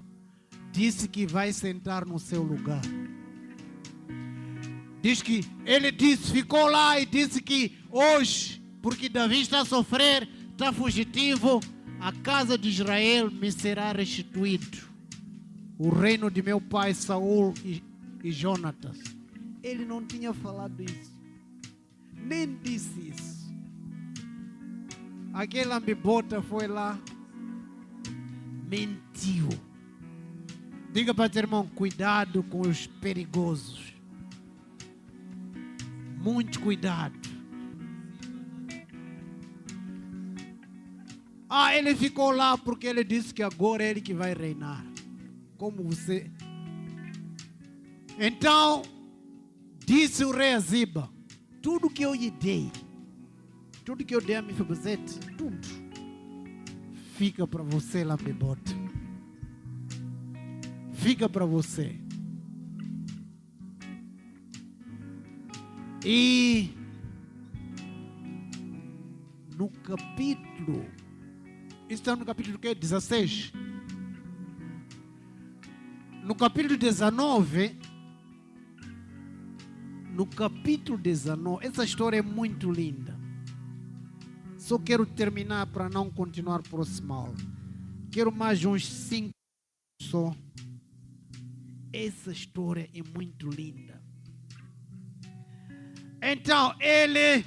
disse que vai sentar no seu lugar. Diz que ele disse, ficou lá e disse que hoje, porque Davi está a sofrer, está fugitivo, a casa de Israel me será restituído. O reino de meu pai Saul e Jonatas. Ele não tinha falado isso. Nem disse isso. Aquele ambibota foi lá, mentiu. Diga para o teu irmão, cuidado com os perigosos. Muito cuidado. Ele ficou lá porque ele disse que agora é ele que vai reinar. Como você. Então, disse o rei a Ziba, tudo que eu lhe dei, tudo que eu dei a Mefibosete, tudo, fica para você lá, bebota. Fica para você. E no capítulo, está no capítulo 16. No capítulo 19, essa história é muito linda. Só quero terminar para não continuar próximo aula. Quero mais uns 5 só. Essa história é muito linda. Então, ele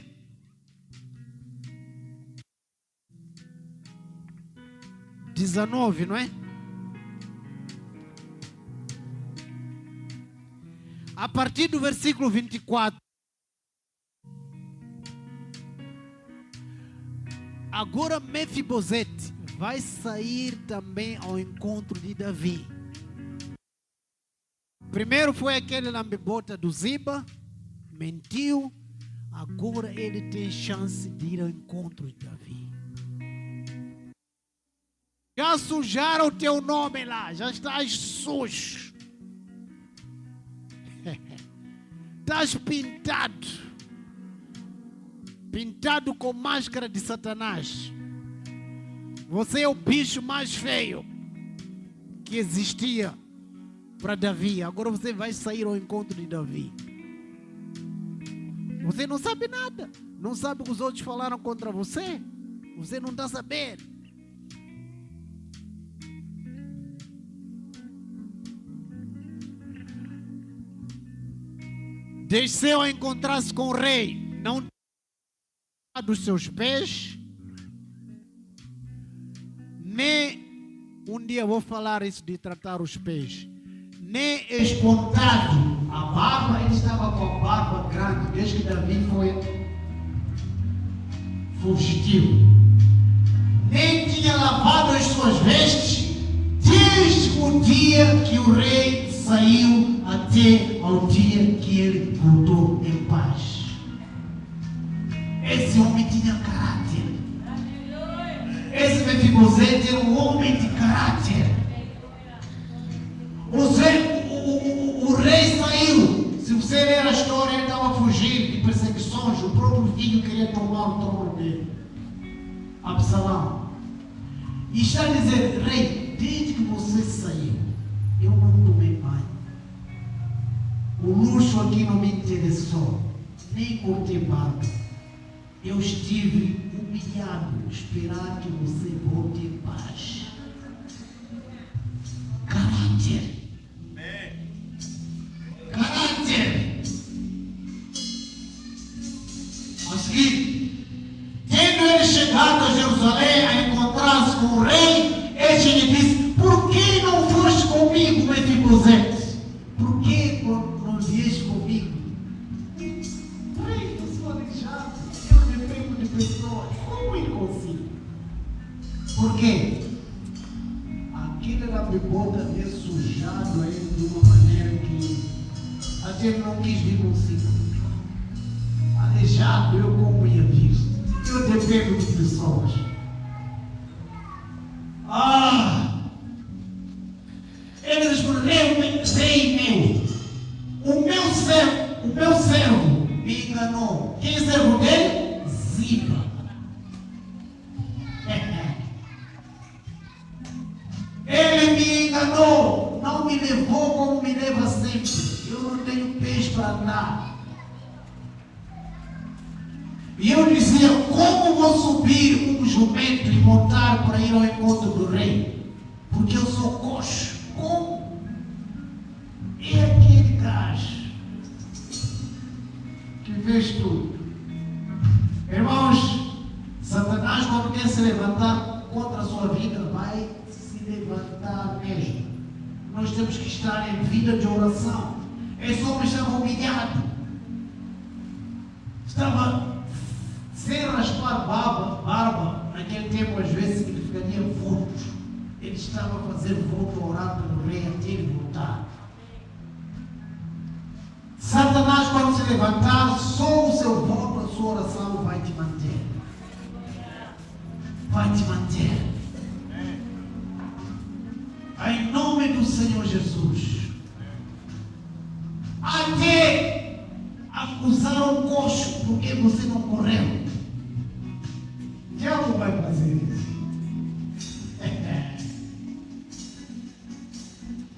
(19), não é? A partir do versículo 24. Agora Mefibosete vai sair também ao encontro de Davi. Primeiro foi aquele lambibota do Ziba, mentiu. Agora ele tem chance de ir ao encontro de Davi. Já sujaram o teu nome lá, já estás sujo. Estás pintado com máscara de Satanás. Você é o bicho mais feio que existia para Davi. Agora você vai sair ao encontro de Davi. Você não sabe nada. Não sabe o que os outros falaram contra você. Você não está sabendo. Desceu a encontrar-se com o rei. Não dos seus pés. Nem, um dia vou falar isso de tratar os pés. Nem espontado a barba. Ele estava com a barba grande desde que Davi foi fugitivo. Nem tinha lavado as suas vestes desde o dia que o rei saiu até ao dia que ele voltou em paz. Esse homem tinha caráter. Esse Mefibosete era um homem de caráter. O rei saiu. Se você ler a história, ele estava fugindo de perseguições. O próprio filho queria tomar o trono dele, Absalão. E está a dizer, rei, desde que você saiu, eu não tomei banho. O luxo aqui não me interessou, nem cortei barba. Eu estive humilhado, esperar que você volte em paz. Caráter. Caráter. A seguir, tendo ele chegado a Jerusalém a encontrar-se com o rei, este lhe disse, por que não foste comigo, Mefibosete? Por que não vieste comigo? Rei, eu sou aleijado, eu dependo de pessoas, como ir consigo? Por quê? Aquele lambibota havia sujado ele de uma maneira que a gente não quis vir consigo. Aleijado, eu como ia vir? Eu dependo de pessoas. Ele respondeu, rei meu, o meu servo me enganou. Quem é servo dele? agressiva. Ele me enganou, não me levou como me leva sempre. Eu não tenho pés para andar. E eu dizia, como vou subir um jumento e montar para ir ao encontro do rei? Porque eu sou coxo. Como? É aquele gajo que fez tudo. Irmãos, Satanás, quando quer se levantar contra a sua vida, vai se levantar mesmo. Nós temos que estar em vida de oração. Esse homem estava humilhado. Estava sem raspar barba. Naquele tempo, às vezes, significaria voto. Ele estava a fazer voto, a orar pelo rei até ele voltar. Satanás, quando se levantar, só o seu voto, a sua oração vai te manter. Vai te manter. Em nome do Senhor Jesus. Até acusar o coxo porque você não correu. O diabo vai fazer isso.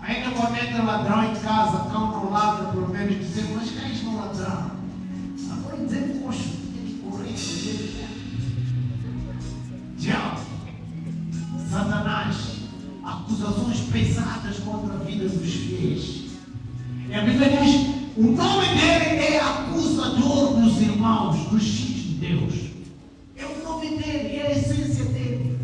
Ainda quando entra ladrão em casa, cão não ladra, pelo menos dizer, mas cães não ladrão. Agora dizer, coxo, tem que correr. Diabo, Satanás, acusações pesadas contra a vida dos fiéis. E a Bíblia diz, o nome dele é acusador dos irmãos, dos filhos de Deus. É o nome dele, é a essência dele.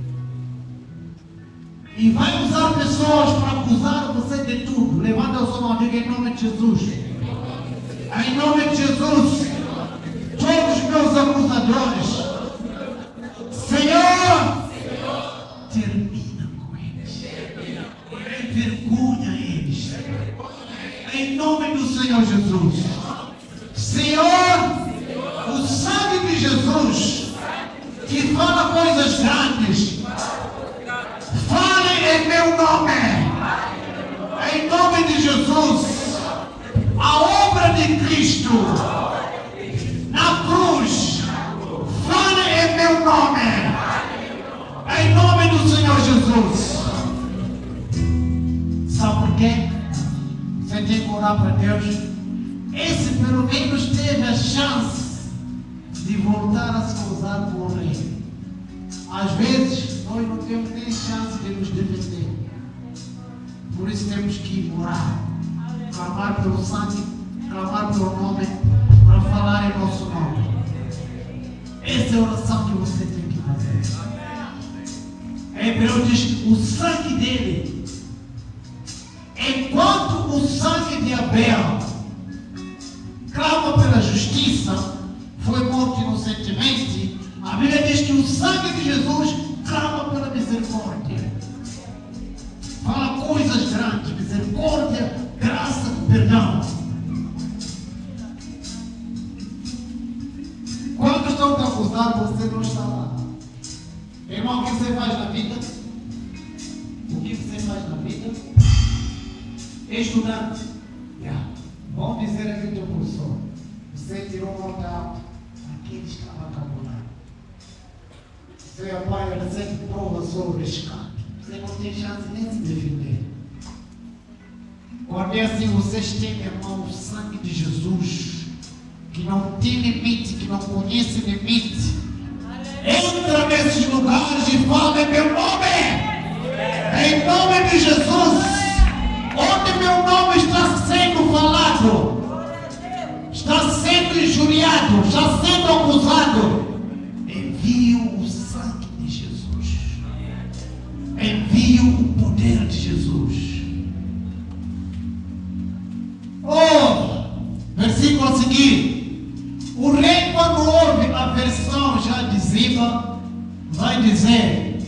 E vai usar pessoas para acusar você de tudo. Levanta a sua mão e diga em nome de Jesus. Em nome de Jesus, todos os meus acusadores, Senhor, termina com eles. Envergonha eles. Em nome do Senhor Jesus. Senhor, o sangue de Jesus que fala coisas grandes, fale em meu nome. Em nome de Jesus, a obra de Cristo na cruz, fale em meu nome. Em nome do Senhor Jesus. Sabe por quê? Você tem que orar para Deus. Esse pelo menos teve a chance de voltar a se usar com o rei. Às vezes nós não temos nem chance de nos defender. Por isso temos que orar, clamar pelo sangue, clamar pelo nome, para falar em nosso nome. Essa é a oração que você tem que fazer. Hebreus diz, o sangue dele, enquanto o sangue de Abel clama pela justiça, foi morto inocentemente, a Bíblia diz que o sangue de Jesus clama pela misericórdia. Fala coisas grandes, misericórdia, graça, perdão. Quando estão te acusando, você não está lá. Irmão, o que você faz na vida? O que você faz na vida? Estudante. Vamos dizer aqui teu professor. Você tirou nota alta. Aquele estava acabulado. Você apanha sempre prova sobre escape. Você não tem chance nem de se defender. Quando é assim, vocês têm, irmão, o sangue de Jesus, que não tem limite, que não conhece limite. Entra nesses lugares e fala em meu nome. Em nome de Jesus. Onde meu nome está sendo falado, está sendo injuriado, está sendo acusado, envio o sangue de Jesus. Envio o poder de Jesus. Versículo a seguir. O rei, quando ouve a versão já de Ziba, vai dizer,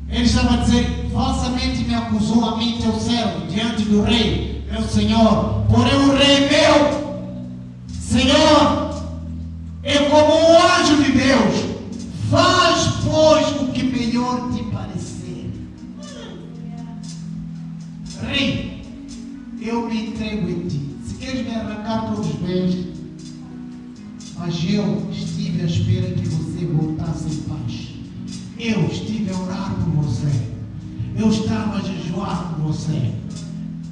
ele estava a dizer, falsamente me acusou a mim, teu servo, diante do rei, meu senhor. Porém o rei meu, Senhor, é como um anjo de Deus. Faz, pois, o que melhor te parecer. Rei, eu me entrego em ti. Se queres me arrancar todos os bens, Mas eu estive à espera que você voltasse em paz. Eu estive a orar por você. Eu estava a jejuar por você.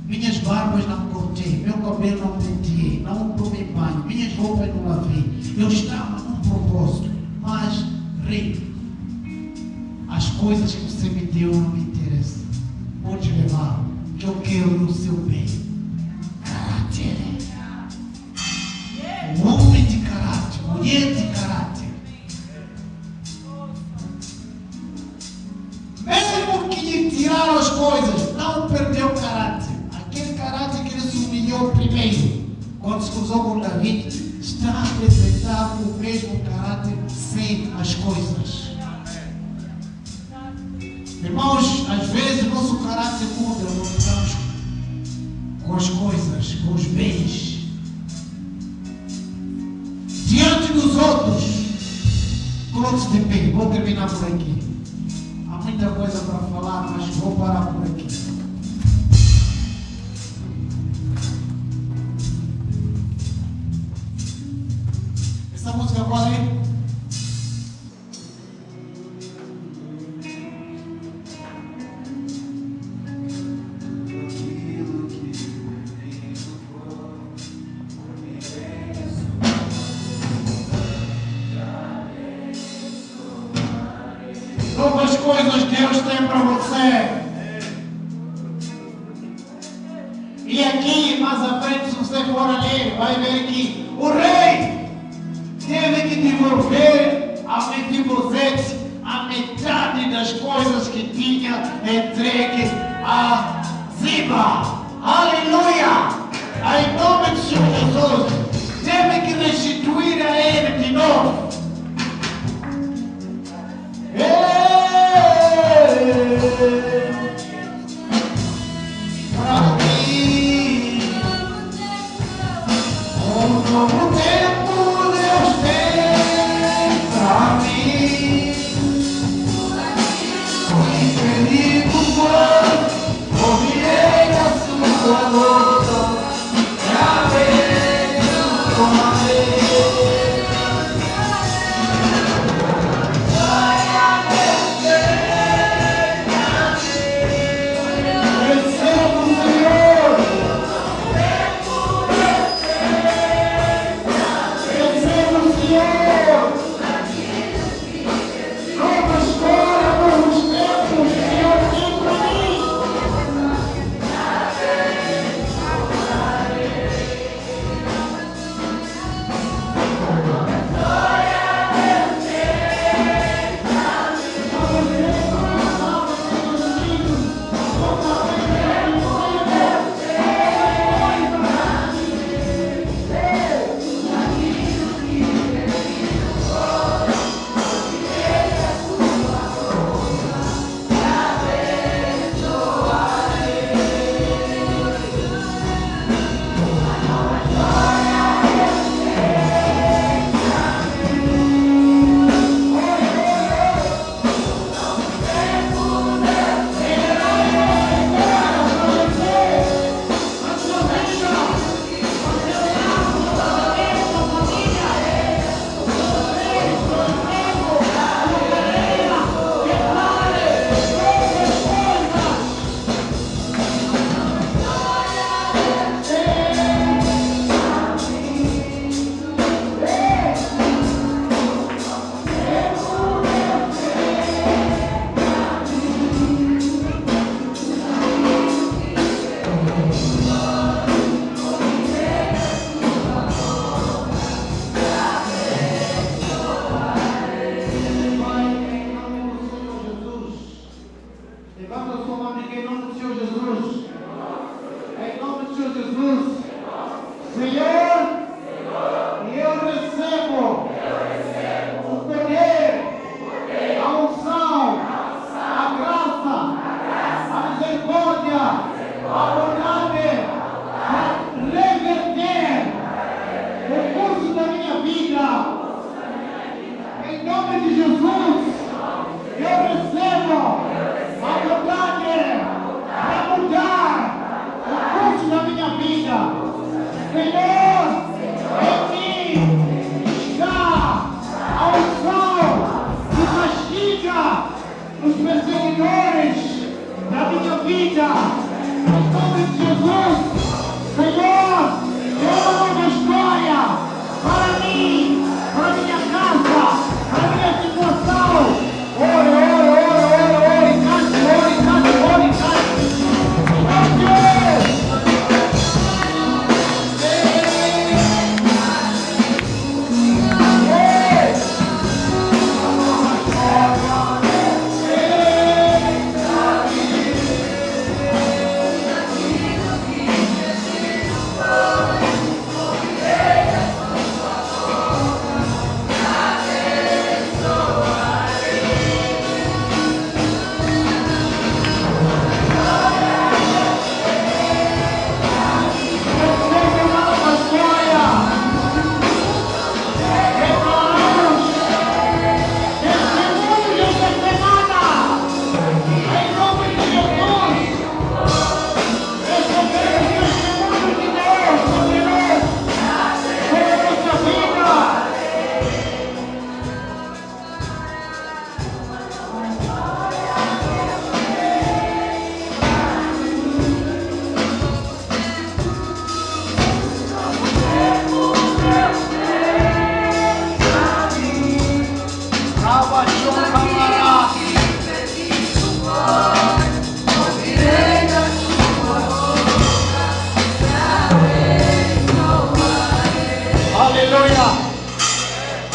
Minhas barbas não cortei, meu cabelo não penteei, não tomei banho, minhas roupas não lavei. Eu estava num propósito. Mas, rei, as coisas que você me deu não me interessam. Pode levar, que eu quero o seu bem. Caráter. Um homem de caráter, mulher de caráter. Mesmo que lhe tiraram as coisas, não perdeu caráter. Aquele caráter que ele se humilhou primeiro, quando se cruzou com Davi, está a apresentar o mesmo caráter sem as coisas. Irmãos, às vezes o nosso caráter muda, nós estamos com as coisas, com os bens. Diante dos outros, coloque-se de pé. Vou terminar por aqui. Há muita coisa para falar, mas vou parar por aqui. Essa música qual é? Novas coisas Deus tem para você. E aqui, mais à frente, se você for ali, vai ver que o rei teve que devolver a Mefibosete a metade das coisas que tinha entregue a Ziba. Aleluia! Em nome de Jesus, teve que restituir a ele de novo. Para mim, um novo tempo Deus tem para mim. Em perigo foi, ouvirei a sua voz, já vejo com a vida. Em nome de Jesus. Senhor, dê uma nova história para mim, para minha casa, para minha situação. Ore, ore, ore, ore, ore, cante, ore, cante, ore, cante. Oh Deus!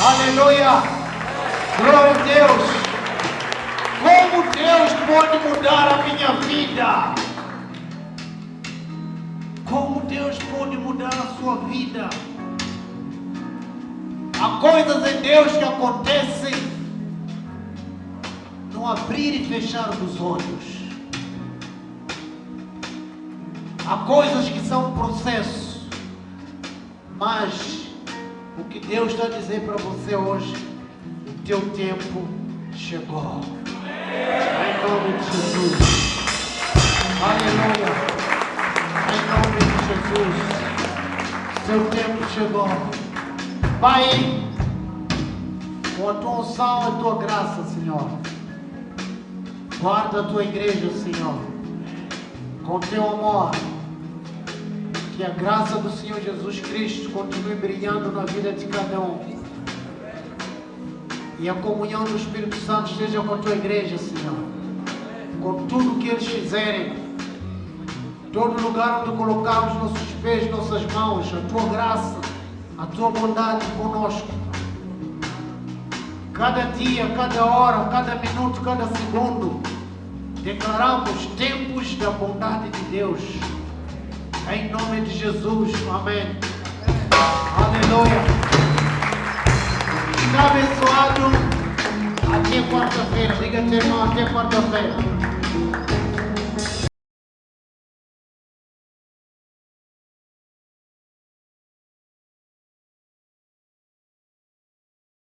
Aleluia! Glória a Deus! Como Deus pode mudar a minha vida? Como Deus pode mudar a sua vida? Há coisas em Deus que acontecem no abrir e fechar dos olhos. Há coisas que são um processo, mas o que Deus está a dizer para você hoje, o teu tempo chegou. Em nome de Jesus. Aleluia. Em nome de Jesus. Seu tempo chegou. Pai, com a tua unção e a tua graça, Senhor, guarda a tua igreja, Senhor, com teu amor. Que a graça do Senhor Jesus Cristo continue brilhando na vida de cada um. E a comunhão do Espírito Santo esteja com a tua igreja, Senhor. Com tudo que eles fizerem. Todo lugar onde colocarmos nossos pés, nossas mãos. A tua graça, a tua bondade conosco. Cada dia, cada hora, cada minuto, cada segundo. Declaramos tempos da bondade de Deus. Em nome de Jesus, amém. Aleluia. Está abençoado até quarta-feira. Diga, teu irmão, até quarta-feira.